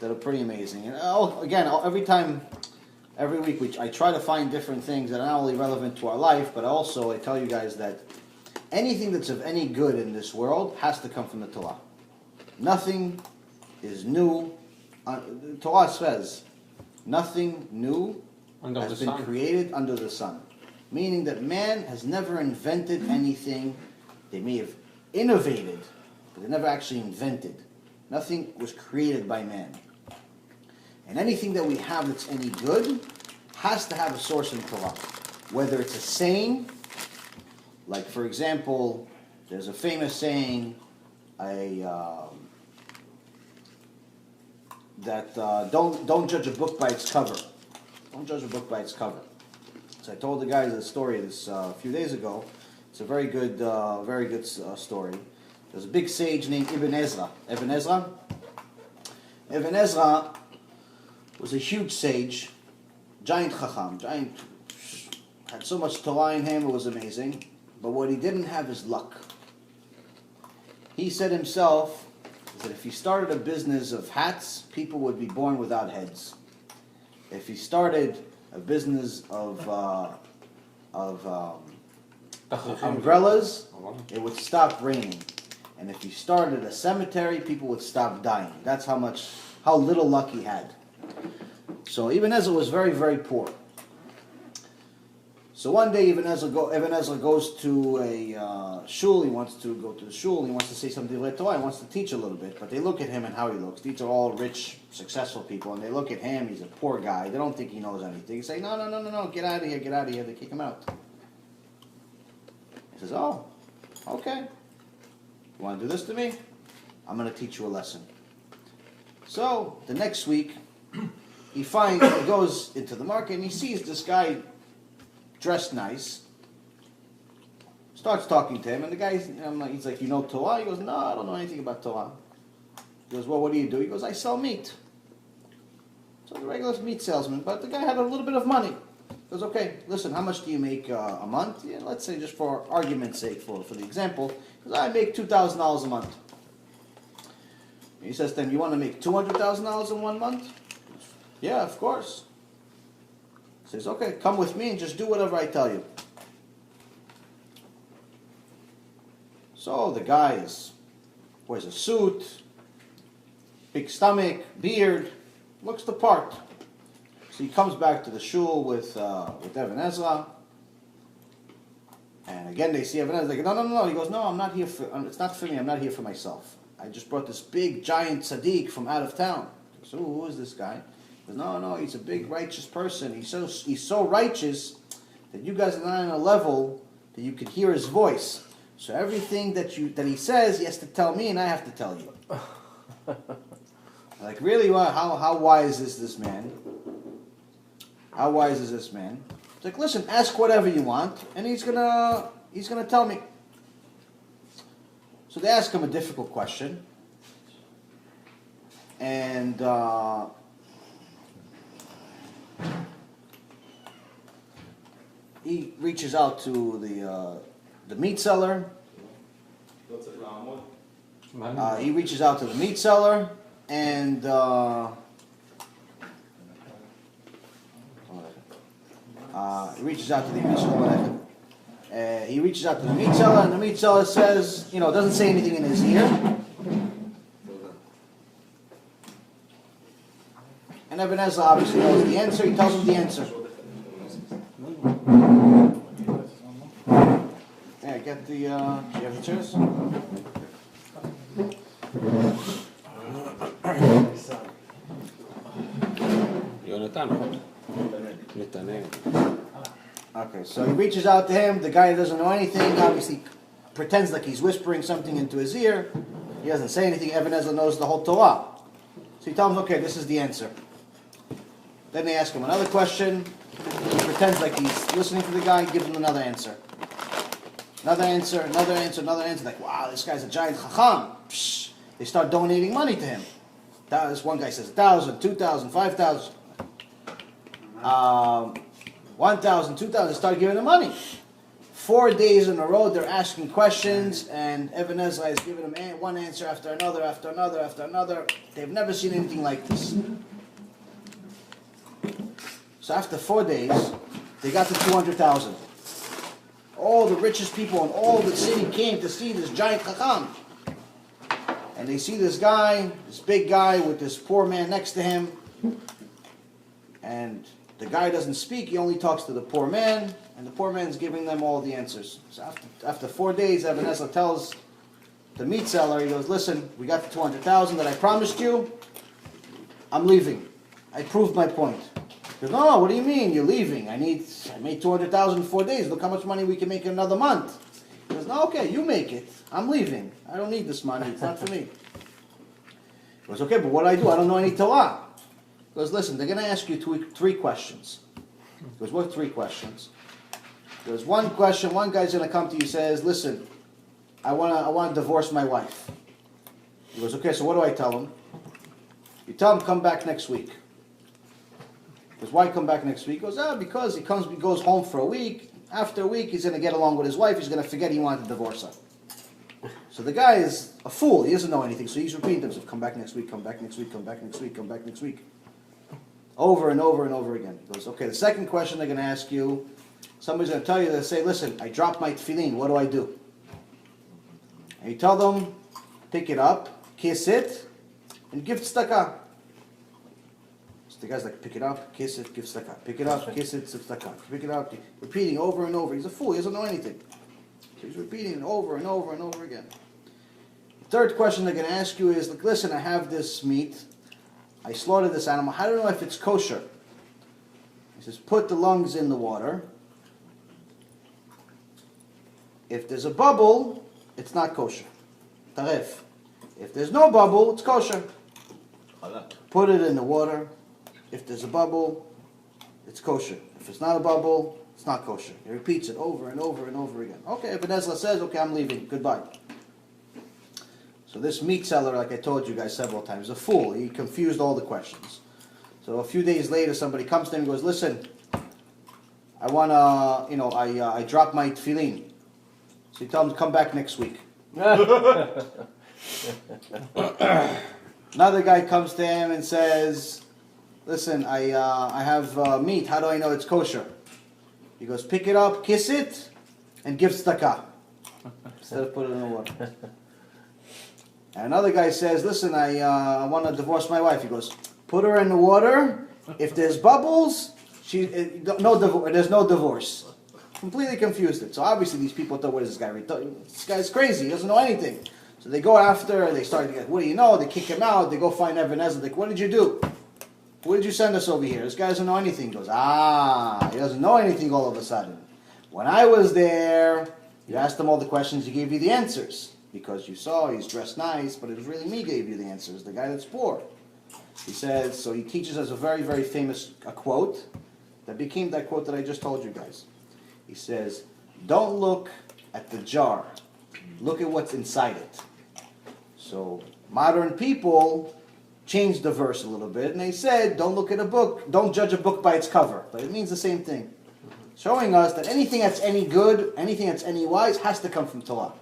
that are pretty amazing. And again, every week I try to find different things that are not only relevant to our life, but also I tell you guys that anything that's of any good in this world has to come from the Torah. Nothing is new. The Torah says, nothing new has been created under the sun. Meaning that man has never invented anything. They may have innovated, but they never actually invented. Nothing was created by man. And anything that we have that's any good has to have a source in Torah. Whether it's a saying, like for example, there's a famous saying, that don't judge a book by its cover. Don't judge a book by its cover. So I told the guys a story this a few days ago. It's a very good story. There's a big sage named Ibn Ezra. Ibn Ezra was a huge sage, giant chacham, had so much Torah in him, it was amazing. But what he didn't have is luck. He said himself that if he started a business of hats, people would be born without heads. If he started a business of umbrellas, it would stop raining. And if he started a cemetery, people would stop dying. That's how little luck he had. So Ibn Ezra was very, very poor. So one day Ibn Ezra goes to a shul. He wants to go to the shul. He wants to say something to Torah. He wants to teach a little bit. But they look at him and how he looks. These are all rich, successful people. And they look at him. He's a poor guy. They don't think he knows anything. They say, no, get out of here, get out of here. They kick him out. He says, oh, okay. You want to do this to me? I'm going to teach you a lesson. So the next week, he goes into the market and he sees this guy dressed nice, starts talking to him, and the guy, he's like, you know Torah? He goes, no, I don't know anything about Torah. He goes, well, what do you do? He goes, I sell meat. So the regular meat salesman, but the guy had a little bit of money. He goes, okay, listen, how much do you make a month? Yeah, let's say, just for argument's sake, for the example, he goes, I make $2,000 a month. He says to him, you want to make $200,000 in 1 month? Yeah, of course. He says, okay, come with me and just do whatever I tell you. So the guy wears a suit, big stomach, beard, looks the part. So he comes back to the shul with Ibn Ezra. And again they see Ibn Ezra, they go, no. He goes, no, I'm not here it's not for me, I'm not here for myself. I just brought this big, giant tzaddik from out of town. So who is this guy? He goes, no, he's a big, righteous person. He's so righteous that you guys are not on a level that you can hear his voice. So everything that he says, he has to tell me, and I have to tell you. Like, really, how wise is this man? How wise is this man? It's like, listen, ask whatever you want, and he's gonna tell me. So they ask him a difficult question, and he reaches out to the meat seller. He reaches out to the meat seller, and he reaches out to the meat seller. He reaches out to the meat seller, and the meat seller says, doesn't say anything in his ear. And Ibn Ezra obviously knows the answer. He tells him the answer. Yeah, get the. Do you have the chairs? Okay, so he reaches out to him. The guy doesn't know anything. Obviously, pretends like he's whispering something into his ear. He doesn't say anything. Ibn Ezra knows the whole Torah. So he tells him, okay, this is the answer. Then they ask him another question. He pretends like he's listening to the guy, gives him another answer. Another answer. Like, wow, this guy's a giant chacham. Psh. They start donating money to him. This one guy says 1,000, 2,000, 5,000. 1,000, 2,000. They start giving him money. 4 days in a row, they're asking questions, and Even Ezra is giving them one answer after another, after another, after another. They've never seen anything like this. So after 4 days, they got to 200,000. All the richest people in all the city came to see this giant Chacham. And they see this guy, this big guy with this poor man next to him. And the guy doesn't speak, he only talks to the poor man. And the poor man's giving them all the answers. So after 4 days, Even Ezra tells the meat seller, he goes, listen, we got the 200,000 that I promised you. I'm leaving. I proved my point. He goes, no, what do you mean you're leaving? I made 200,000 in 4 days. Look how much money we can make in another month. He goes, no, okay, you make it. I'm leaving. I don't need this money. It's not for me. He goes, okay, but what do? I don't know any Torah. He goes, listen, they're going to ask you three questions. He goes, what 3 questions? There's one question, one guy's going to come to you and says, listen, I want to divorce my wife. He goes, okay, so what do I tell him? You tell him, come back next week. He goes, why come back next week? He goes, because he goes home for a week. After a week, he's going to get along with his wife. He's going to forget he wanted to divorce her. So the guy is a fool. He doesn't know anything. So he's repeating himself, come back next week, come back next week, come back next week, come back next week. Over and over and over again. He goes, okay, the second question they're going to ask you, somebody's going to tell you, they'll say, listen, I dropped my tefillin, what do I do? And you tell them, pick it up, kiss it, and give tzedakah. So the guy's like, pick it up, kiss it, give tzedakah. Pick it up, kiss it, tzedakah. Pick it up, repeating over and over. He's a fool, he doesn't know anything. So he's repeating it over and over and over again. The third question they're going to ask you is, look, listen, I have this meat, I slaughtered this animal, how do I know if it's kosher? He says, put the lungs in the water. If there's a bubble, it's not kosher. Taref. If there's no bubble, it's kosher. Put it in the water. If there's a bubble, it's kosher. If it's not a bubble, it's not kosher. He repeats it over and over and over again. Okay, Even Ezra says, okay, I'm leaving. Goodbye. So this meat seller, like I told you guys several times, is a fool. He confused all the questions. So a few days later, somebody comes to him and goes, listen, I want to, I dropped my tefillin. So you tell him to come back next week. Another guy comes to him and says, listen, I have meat. How do I know it's kosher? He goes, pick it up, kiss it, and give tzedakah. Instead of put it in the water. And another guy says, listen, I want to divorce my wife. He goes, put her in the water. If there's bubbles, there's no divorce. Completely confused it. So obviously these people thought, what is this guy? This guy's crazy. He doesn't know anything. So they go after, they start to get, what do you know? They kick him out. They go find Even Ezra. Like, what did you do? What did you send us over here? This guy doesn't know anything. He goes, he doesn't know anything all of a sudden. When I was there, you asked him all the questions, he gave you the answers. Because you saw he's dressed nice, but it was really me who gave you the answers, the guy that's poor. He says, so he teaches us a very, very famous quote that became that quote that I just told you guys. He says, don't look at the jar, look at what's inside it. So modern people changed the verse a little bit, and they said, don't look at a book, don't judge a book by its cover. But it means the same thing. Showing us that anything that's any good, anything that's any wise, has to come from Torah.